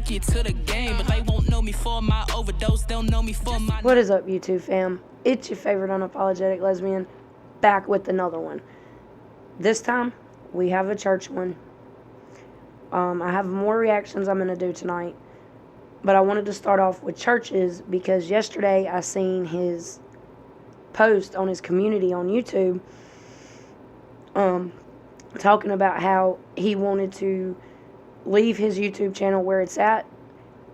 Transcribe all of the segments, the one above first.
get to the game, but they won't know me for my overdose. They'll know me for my... What is up, YouTube fam? It's your favorite unapologetic lesbian, back with another one. This time, we have a church one. I have more reactions I'm going to do tonight, but I wanted to start off with churches because yesterday I seen his post on his community on YouTube talking about how he wanted to leave his YouTube channel where it's at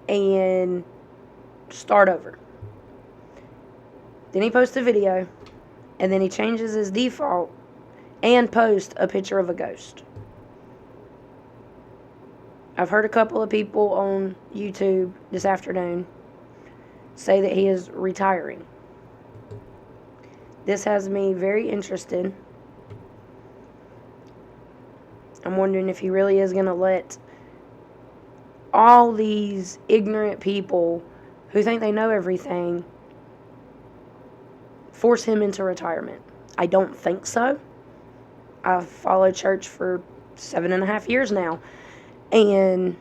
and start over. Then he posts a video, and then he changes his default and posts a picture of a ghost. I've heard a couple of people on YouTube this afternoon say that he is retiring. This has me very interested. I'm wondering if he really is going to let all these ignorant people who think they know everything force him into retirement. I don't think so. I've followed church for 7.5 years now, and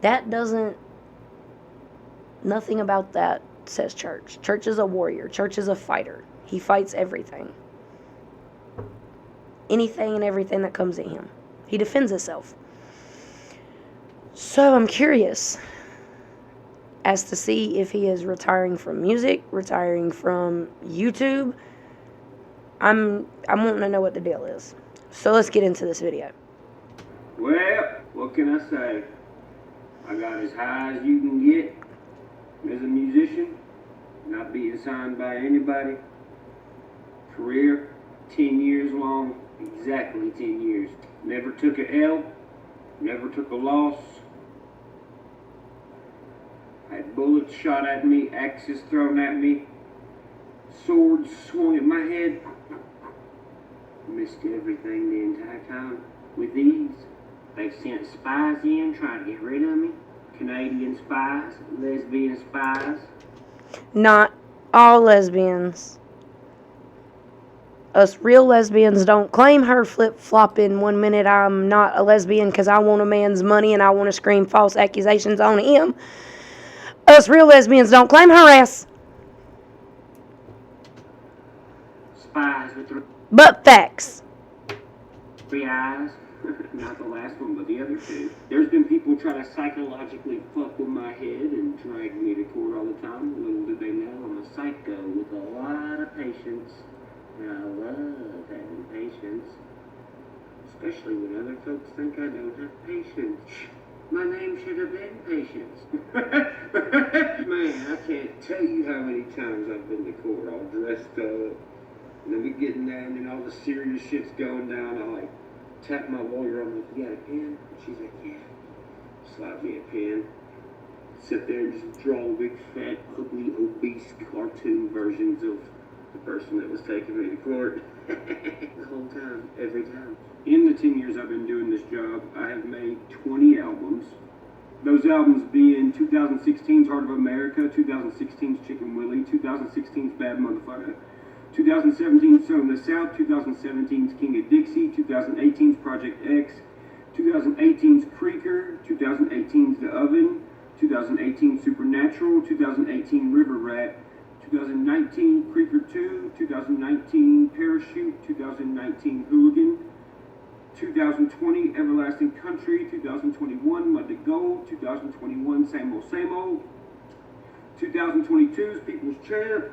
that doesn't, nothing about that says church. Church is a warrior. Church is a fighter. He fights everything. Anything and everything that comes at him. He defends himself. So I'm curious as to see if he is retiring from music, retiring from YouTube. I'm wanting to know what the deal is. So let's get into this video. Well, what can I say? I got as high as you can get as a musician, not being signed by anybody. Career, 10 years long, exactly 10 years. Never took a L, never took a loss. Had bullets shot at me, axes thrown at me, swords swung at my head. Missed everything the entire time with ease. They sent spies in trying to get rid of me. Canadian spies, lesbian spies. Not all lesbians. Us real lesbians don't claim her flip-flopping 1 minute I'm not a lesbian because I want a man's money and I want to scream false accusations on him. Us real lesbians don't claim her ass. Spies with But facts. 3 eyes. Not the last one, but the other two. There's been people try to psychologically fuck with my head and drag me to court all the time. Little did they know I'm a psycho with a lot of patience. And I love having patience. Especially when other folks think I don't have patience. My name should have been Patience. Man, I can't tell you how many times I've been to court all dressed up. And then we getting there and then all the serious shit's going down. I like tap my lawyer on the, you got a pen? And she's like, yeah. Slap me a pen. Sit there and just draw big, fat, ugly, obese cartoon versions of the person that was taking me to court. The whole time, every time. In the 10 years I've been doing this job, I have made 20 albums. Those albums being 2016's Heart of America, 2016's Chicken Willie, 2016's Bad Motherfucker, 2017's Son of the South, 2017's King of Dixie, 2018's Project X, 2018's Creaker, 2018's The Oven, 2018 Supernatural, 2018 River Rat, 2019 Creeper 2, 2019 Parachute, 2019 Hooligan, 2020 Everlasting Country, 2021 Mud to Gold, 2021 Same Old Same Old, 2022's People's Champ,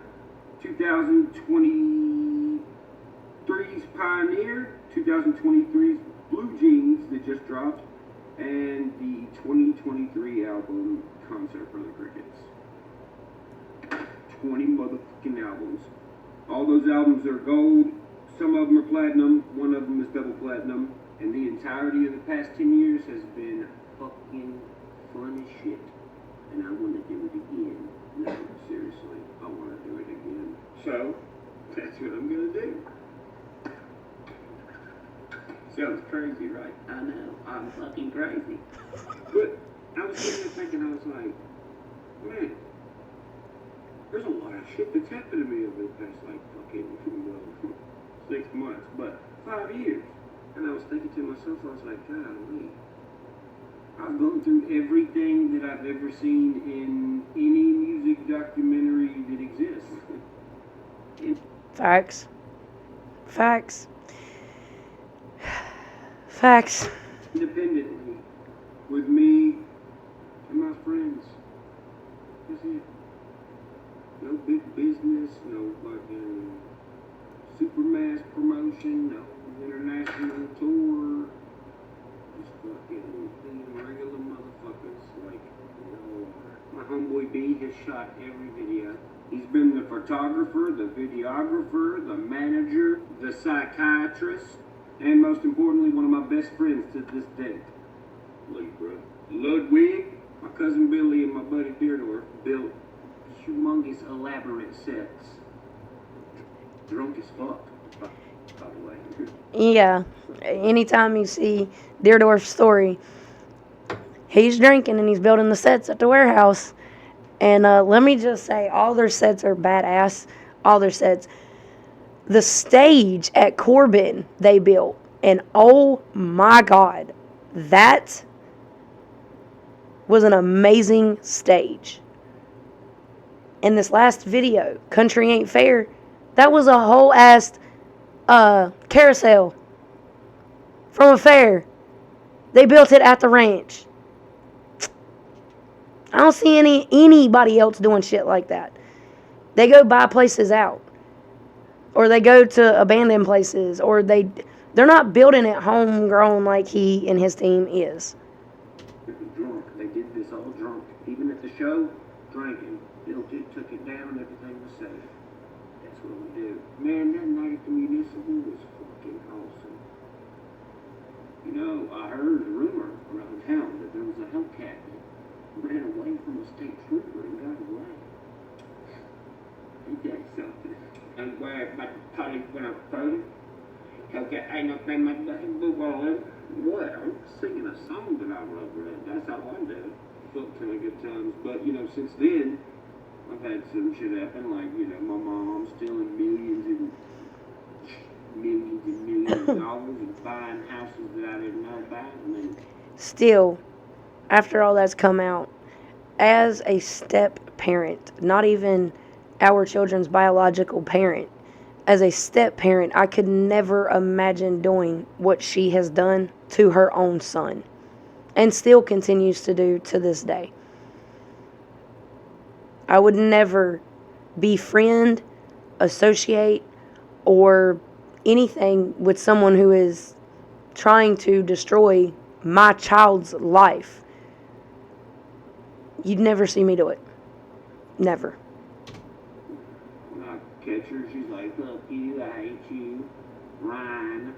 2023's Pioneer, 2023's Blue Jeans that just dropped, and the 2023 album Concert for the Crickets. 20 motherfucking albums. All those albums are gold. Some of them are platinum. One of them is double platinum. And the entirety of the past 10 years has been fucking fun as shit. And I want to do it again. No, seriously, I want to do it again. So, that's what I'm going to do. Sounds crazy, right? I know. I'm fucking crazy. But I was sitting there thinking, I was like, man, there's a lot of shit that's happened to me over the past, like, fucking, 6 months, but 5 years. And I was thinking to myself, I was like, golly, I've gone through everything that I've ever seen in any music documentary that exists. Facts. Facts. Facts. Independently, with me and my friends. That's it. No big business, no fucking super mass promotion, no international tour. Just fucking being regular motherfuckers like we all are. My homeboy B has shot every video. He's been the photographer, the videographer, the manager, the psychiatrist, and most importantly, one of my best friends to this day. Libra. Ludwig, my cousin Billy, and my buddy Theodore built humongous elaborate sets. Drunk as fuck, by the way. Yeah. Anytime you see Deerdorf's story, he's drinking and he's building the sets at the warehouse. And let me just say, all their sets are badass. All their sets. The stage at Corbin they built, and oh my God, that was an amazing stage. In this last video, Country Ain't Fair, that was a whole ass carousel from a fair. They built it at the ranch. I don't see anybody else doing shit like that. They go buy places out, or they go to abandoned places, or they're not building it homegrown like he and his team is. Drunk. They did this all drunk. Even at the show, drinking. Built it, took it down, everything was safe. That's what we do. Man, that night at the Municipal was fucking awesome. You know, I heard a rumor around town that there was a Hellcat that ran away from a state trooper and got away. Ain't that something? And where my party when I voted, Hellcat ain't no thing like that. What? I'm singing a song that I wrote, man. That's how I do. Felt kind of good times. But, you know, since then, I've had some shit happen, like, you know, my mom stealing millions of dollars and buying houses that I didn't know about. And then Still, after all that's come out, as a step parent, not even our children's biological parent, as a step parent, I could never imagine doing what she has done to her own son, and still continues to do to this day. I would never befriend, associate, or anything with someone who is trying to destroy my child's life. You'd never see me do it. Never. when I catch her, she's like, fuck you, I hate you, Ryan.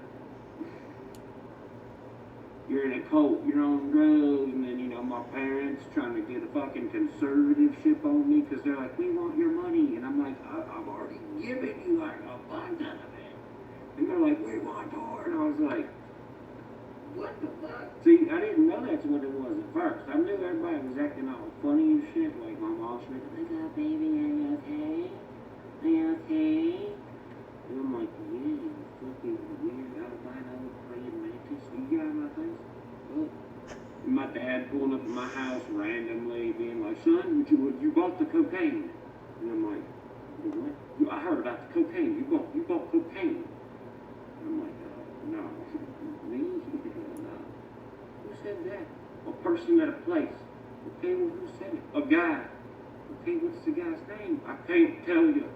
You're in a cult, you're on drugs, and then, you know, my parents trying to get a fucking conservatorship on me because they're like, we want your money. And I'm like, I've already given you like a bunch of it. And they're like, we want more. And I was like, what the fuck? See, I didn't know that's what it was at first. I knew everybody was acting all funny and shit. Like my mom's like, what's up, baby? Are you okay? Are you okay? And I'm like, yeah, fucking weird albino praying mantis. You got my face? Look. And my dad pulling up at my house randomly, being like, son, you bought the cocaine. And I'm like, what? I heard about the cocaine. You bought cocaine. And I'm like, no. Me? No. Who said that? A person at a place. Okay, well, who said it? A guy. Okay, what's the guy's name? I can't tell you.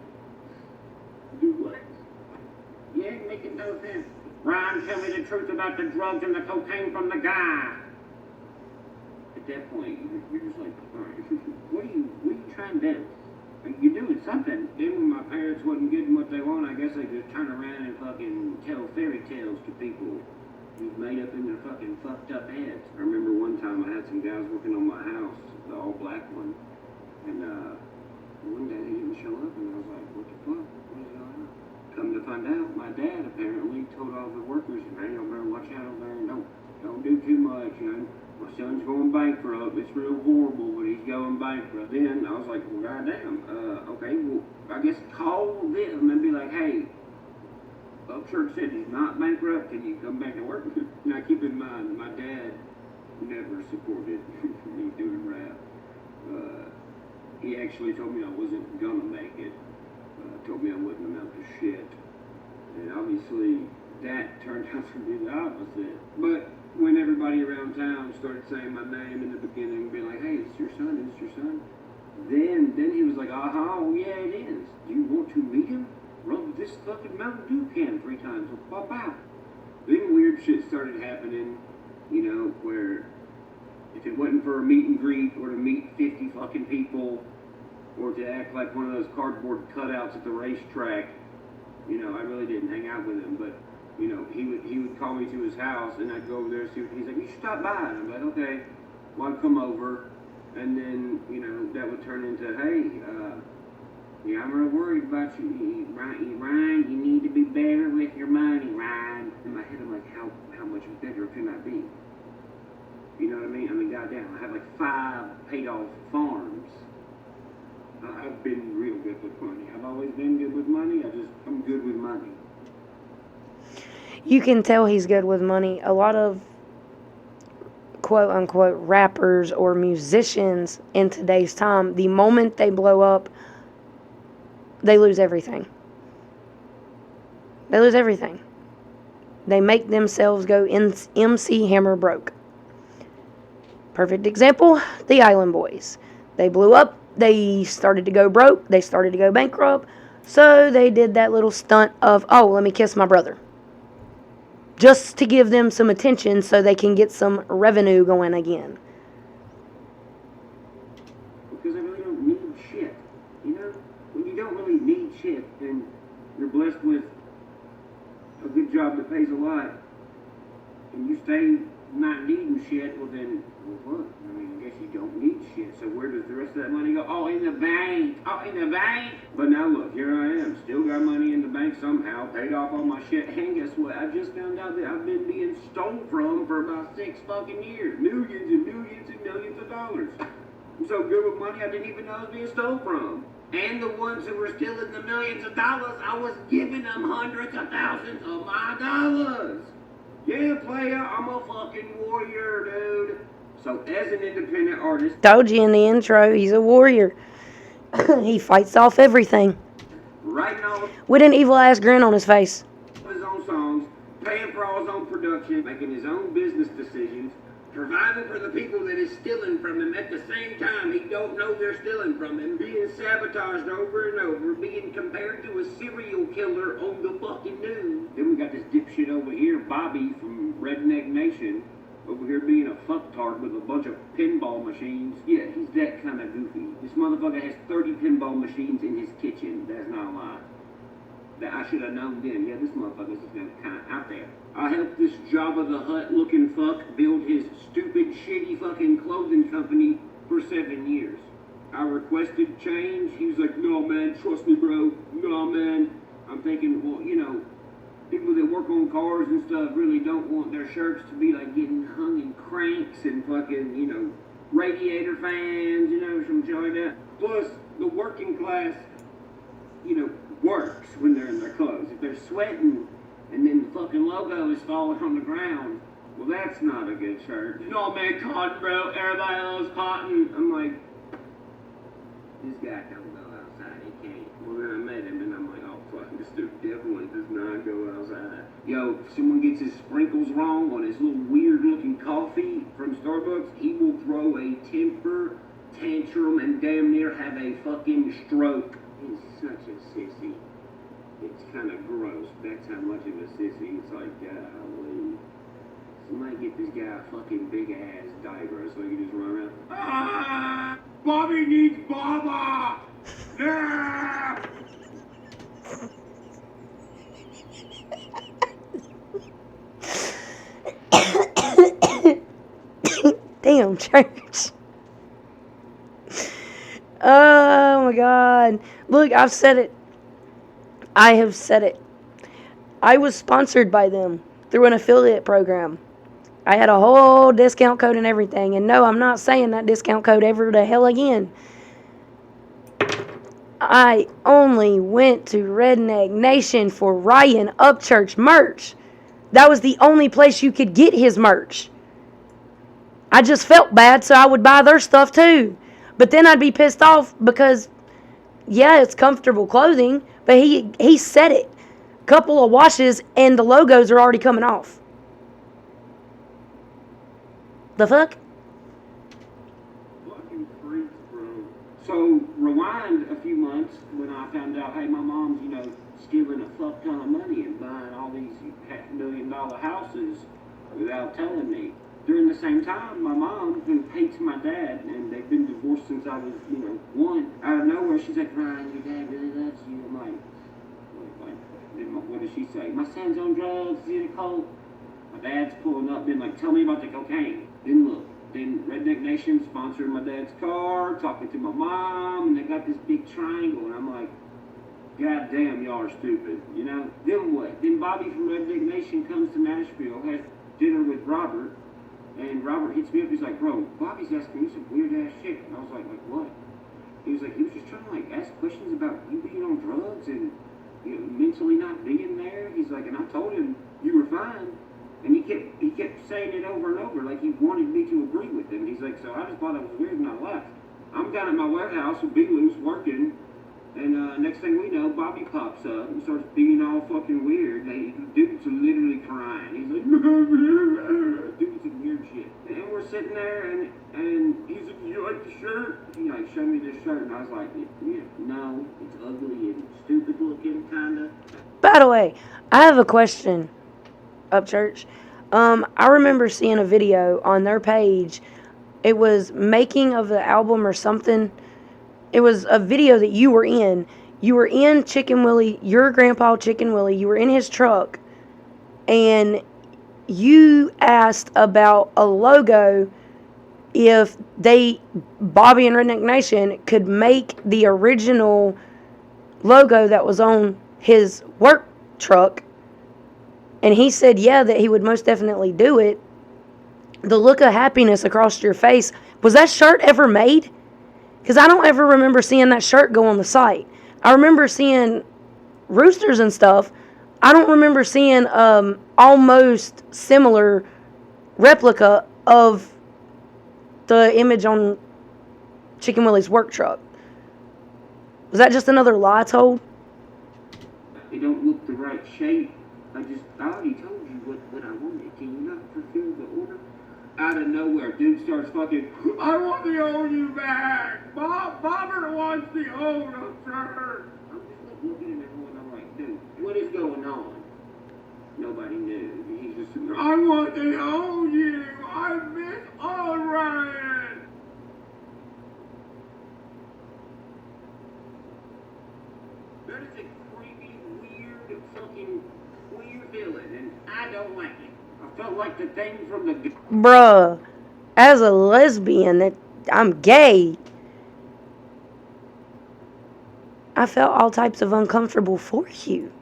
Do what? You ain't making no sense. Ryan, tell me the truth about the drugs and the cocaine from the guy. At that point, you're just like, all right, what are you trying to do? You're doing something. Then when my parents wasn't getting what they want, I guess they just turn around and fucking tell fairy tales to people who've made up in their fucking fucked up heads. I remember one time I had some guys working on my house, the all black one, and one day they didn't show up, and I was like, what the fuck? What is going on? Come to find out, my dad apparently told all the workers, man, you better watch out over there and don't do too much, you know. My son's going bankrupt. It's real horrible, but he's going bankrupt. Then I was like, well, goddamn, okay, well, I guess call them and be like, hey, Upchurch said he's not bankrupt. Can you come back to work? Now, keep in mind, my dad never supported me doing rap. He actually told me I wasn't gonna make it. Told me I wouldn't amount to shit. And obviously, that turned out to be the opposite. But when everybody around town started saying my name in the beginning, being like, hey, it's your son, it's your son. Then he was like, oh yeah, it is. Do you want to meet him? Rub this fucking Mountain Dew can 3 times. We'll pop out. Then weird shit started happening, you know, where if it wasn't for a meet and greet or to meet 50 fucking people or to act like one of those cardboard cutouts at the racetrack, you know, I really didn't hang out with him. But, you know, he would call me to his house and I'd go over there and see what he's like, you should stop by. And I'm like, okay. Well, I'd come over and then, you know, that would turn into, hey, yeah, I'm real worried about you, Ryan. You need to be better with your money, Ryan. In my head, I'm like, how much better can I be? You know what I mean? I mean, goddamn, I have like 5 paid-off farms. I've been real good with money. I've always been good with money. I'm good with money. You can tell he's good with money. A lot of quote-unquote rappers or musicians in today's time, the moment they blow up, they lose everything. They lose everything. They make themselves go MC Hammer broke. Perfect example, the Island Boys. They blew up. They started to go broke. They started to go bankrupt. So they did that little stunt of, oh, let me kiss my brother. Just to give them some attention so they can get some revenue going again. Because I really don't need shit. You know? When you don't really need shit and you're blessed with a good job that pays a lot and you stay not needing shit, well then, well what? I mean, I guess you don't need shit. So where does the rest of that money go? Oh, in the bank. Oh, in the bank. But now look, here I am. Still got money in the bank somehow. Paid off all my shit. And guess what? I just found out that I've been being stolen from for about 6 fucking years. Millions and millions and millions of dollars. I'm so good with money, I didn't even know I was being stolen from. And the ones who were stealing the millions of dollars, I was giving them hundreds of thousands of my dollars. Yeah, player, I'm a fucking warrior, dude. So as an independent artist... Told you in the intro, he's a warrior. He fights off everything. Writing all with an evil-ass grin on his face. his own songs, paying for all his own production, making his own business decisions, providing for the people that is stealing from him at the same time he don't know they're stealing from him, being sabotaged over and over, being compared to a serial killer on the fucking news. Then we got this dipshit over here, Bobby from Redneck Nation, over here being a fucktard with a bunch of pinball machines. Yeah, he's that kind of goofy. This motherfucker has 30 pinball machines in his kitchen. That's not a lie. That I should have known then. Yeah, this motherfucker's kind of out there. I helped this Jabba the Hutt looking fuck build his stupid, shitty fucking clothing company for 7 years. I requested change. He was like, no, man, trust me, bro. No, man. I'm thinking, well, you know, people that work on cars and stuff really don't want their shirts to be like getting hung in cranks and fucking, you know, radiator fans, you know, some shit like that. Plus, the working class, you know, works when they're in their clothes. If they're sweating and then the fucking logo is falling on the ground, well, that's not a good shirt. No, man, cotton, bro. Everybody loves cotton. I'm like, this guy don't go outside. He can't. Well, then I met him and I'm like, oh, fuck, this dude definitely does not go outside. Yo, if someone gets his sprinkles wrong on his little weird-looking coffee from Starbucks, he will throw a temper tantrum and damn near have a fucking stroke. He's such a sissy. It's kind of gross. That's how much of a sissy. It's like, golly. Somebody get this guy a fucking big-ass diaper so he can just run around. Ah! Bobby needs Baba! Yeah! Damn, church. Oh my God. Look, I've said it. I have said it. I was sponsored by them through an affiliate program. I had a whole discount code and everything. And no, I'm not saying that discount code ever the hell again. I only went to Redneck Nation for Ryan Upchurch merch. That was the only place you could get his merch. I just felt bad, so I would buy their stuff too. But then I'd be pissed off because, yeah, it's comfortable clothing, but he said it. Couple of washes and the logos are already coming off. The fuck? Fucking freaks, bro. So, rewind a few months when I found out, hey, my mom's, stealing a fuck ton of money and buying all these $500,000 houses without telling me. During the same time, my mom, who hates my dad, and they've been divorced since I was, 1, out of nowhere, she's like, Ryan, your dad really loves you. I'm like, what does she say? My son's on drugs, he's in a cult. My dad's pulling up, been like, tell me about the cocaine. Then look, then Redneck Nation sponsored my dad's car, talking to my mom, and they got this big triangle, and I'm like, God damn, y'all are stupid, Then what? Then Bobby from Redneck Nation comes to Nashville, has dinner with Robert, and Robert hits me up, he's like, bro, Bobby's asking you some weird-ass shit. And I was like, what? He was like, he was just trying to, ask questions about you being on drugs and, mentally not being there. He's like, and I told him you were fine. And he kept saying it over and over, like he wanted me to agree with him. He's like, so I just thought it was weird and I left. I'm down at my warehouse with B-Loose working, and next thing we know, Bobby pops up and starts being all fucking weird. Dude's literally crying. He's like, doing some weird shit. And we're sitting there, and he's like, you like the shirt? He showed me this shirt, and I was like, yeah, no, it's ugly and stupid looking, kinda. By the way, I have a question, Upchurch. I remember seeing a video on their page. It was making of the album or something. It was a video that you were in. You were in Chicken Willie, your grandpa Chicken Willie. You were in his truck, and you asked about a logo. If Bobby and Redneck Nation could make the original logo that was on his work truck, and he said, yeah, that he would most definitely do it. The look of happiness across your face, was that shirt ever made? Because I don't ever remember seeing that shirt go on the site. I remember seeing roosters and stuff. I don't remember seeing almost similar replica of the image on Chicken Willie's work truck. Was that just another lie told? They don't look the right shape. I already told you what I wanted. Can you not fulfill the order? Out of nowhere, dude starts fucking, I want the OU back! Bobber wants the OU shirt! I'm just looking at everyone, I'm like, dude, what is going on? Nobody knew. He's just sitting there, I want the OU! I miss Orion! That is a creepy, weird, fucking weird villain, and I don't like it. I felt like the thing from the... Bruh, as a lesbian, I'm gay. I felt all types of uncomfortable for you.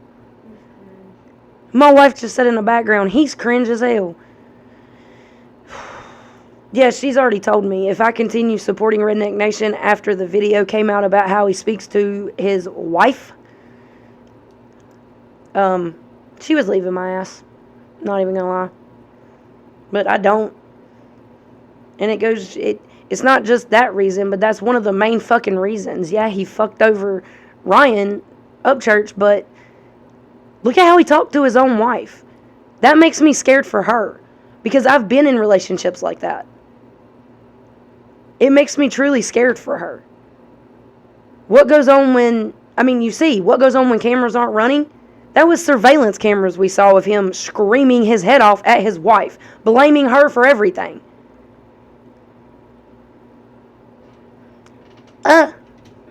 My wife just said in the background, he's cringe as hell. Yeah, she's already told me if I continue supporting Redneck Nation after the video came out about how he speaks to his wife, she was leaving my ass. Not even gonna lie. But I don't. And it's not just that reason, but that's one of the main fucking reasons. Yeah, he fucked over Ryan Upchurch, but look at how he talked to his own wife. That makes me scared for her. Because I've been in relationships like that. It makes me truly scared for her. What goes on what goes on when cameras aren't running? That was surveillance cameras we saw of him screaming his head off at his wife, blaming her for everything.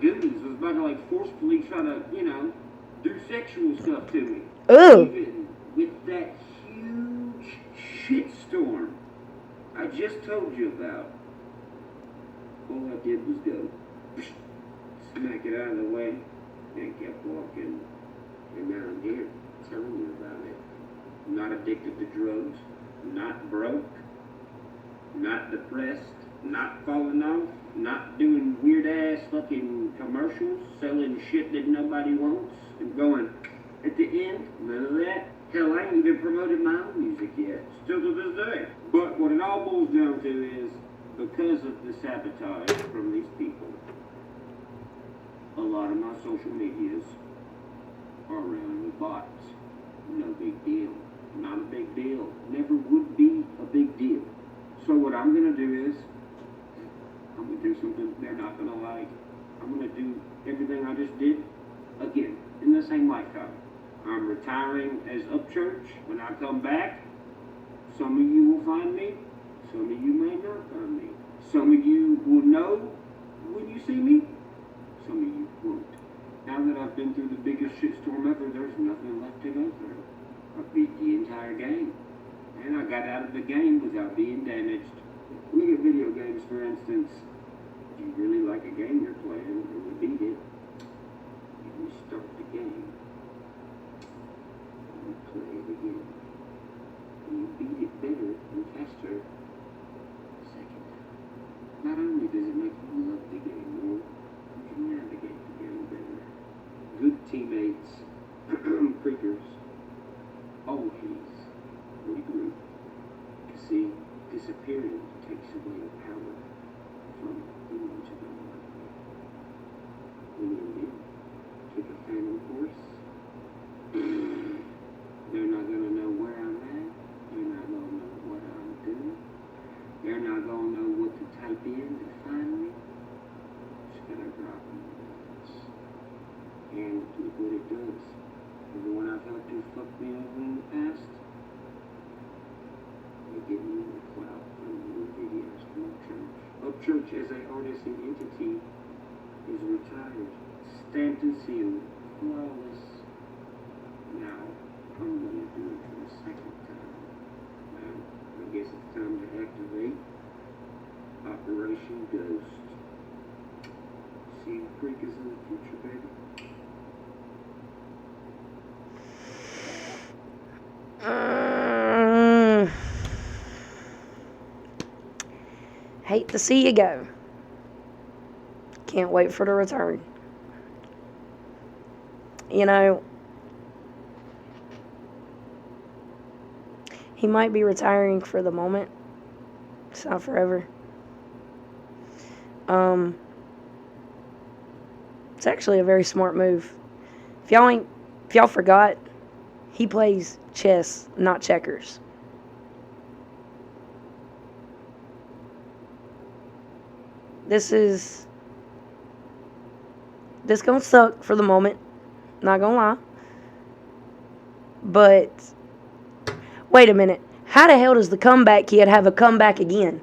Goodness was about to forcefully try to, do sexual stuff to me. Ooh. Even with that huge shitstorm I just told you about. All I did was go smack it out of the way and kept walking. And now I'm here telling you about it. I'm not addicted to drugs, not broke, not depressed, not falling off, not doing weird ass fucking commercials, selling shit that nobody wants, and going, at the end, none of that, Hell, I ain't even promoted my own music yet, still to this day. But what it all boils down to is, because of the sabotage from these people, a lot of my social medias are ran with bots. No big deal. Not a big deal. Never would be a big deal. So what I'm gonna do is, I'm gonna do something they're not gonna like. I'm gonna do everything I just did again in the same lifetime. I'm retiring as Upchurch. When I come back, some of you will find me. Some of you may not find me. Some of you will know when you see me. Some of you won't. Now that I've been through the biggest shitstorm ever, there's nothing left to go through. I beat the entire game. And I got out of the game without being damaged. Look at video games, for instance. If you really like a game you're playing and you beat it, you start the game. And you play it again. And you beat it better and faster the second time. Not only does it make you love the game more, you can navigate the game better. Good teammates, creepers, always regroup. See, disappearing takes away the power from the ones who don't like me. When you did, took a phantom course, they're not gonna know where I'm at. They're not gonna know what I'm doing. They're not gonna know what to type in to find me. Just gonna drop me. And look what it does. Everyone I've helped who fucked me over in the past, they give me the clout from the videos from Upchurch. Upchurch as an artist and entity is retired, stamped and sealed, flawless. Now, I'm gonna do it for the second time. Now, I guess it's time to activate Operation Ghost. See you freakers in the future, baby. Hate to see you go. Can't wait for the return. You know, he might be retiring for the moment. It's not forever. It's actually a very smart move. If y'all forgot, he plays chess, not checkers. This gonna suck for the moment. Not gonna lie. But wait a minute. How the hell does the comeback kid have a comeback again?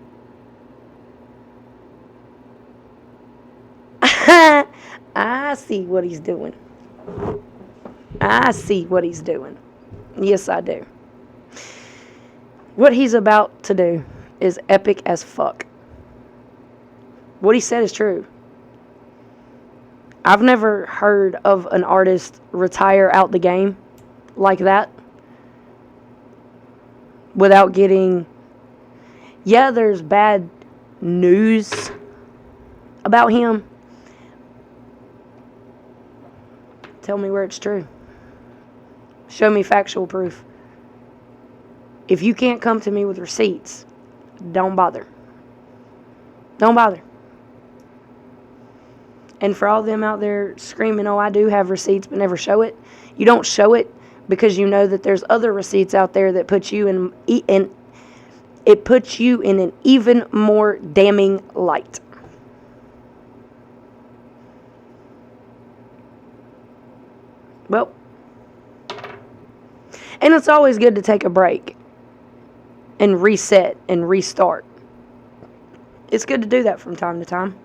I see what he's doing. I see what he's doing. Yes, I do. What he's about to do is epic as fuck. What he said is true. I've never heard of an artist retire out the game like that without getting... Yeah, there's bad news about him. Tell me where it's true. Show me factual proof. If you can't come to me with receipts, don't bother. Don't bother. And for all them out there screaming, oh, I do have receipts, but never show it. You don't show it because you know that there's other receipts out there that put you in it puts you in an even more damning light. Well, and it's always good to take a break and reset and restart. It's good to do that from time to time.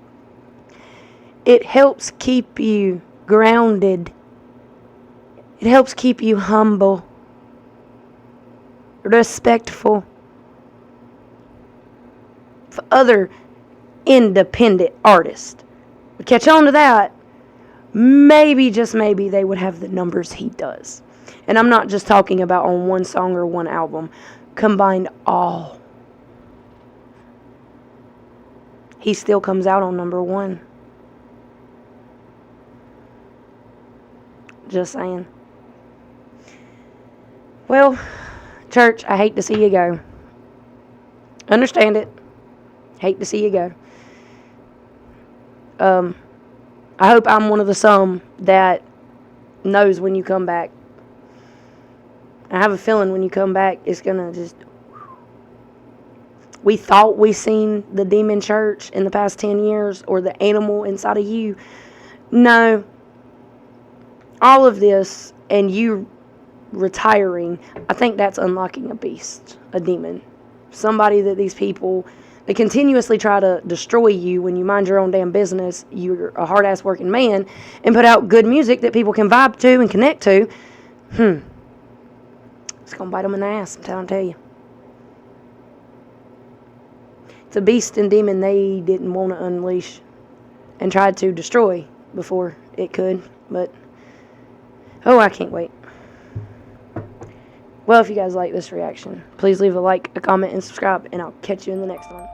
It helps keep you grounded. It helps keep you humble, respectful for other independent artists. But catch on to that. Maybe, just maybe, they would have the numbers he does. And I'm not just talking about on one song or one album. Combined all. He still comes out on number one. Just saying. Well, church, I hate to see you go. Understand it. Hate to see you go. I hope I'm one of the some that knows when you come back. I have a feeling when you come back, it's going to just... We thought we seen the demon church in the past 10 years, or the animal inside of you. No. All of this, and you retiring, I think that's unlocking a beast, a demon. Somebody that these people, they continuously try to destroy you when you mind your own damn business. You're a hard-ass working man, and put out good music that people can vibe to and connect to. It's going to bite them in the ass, I'm trying to tell you. It's a beast and demon they didn't want to unleash and tried to destroy before it could. But, oh, I can't wait. Well, if you guys like this reaction, please leave a like, a comment, and subscribe, and I'll catch you in the next one.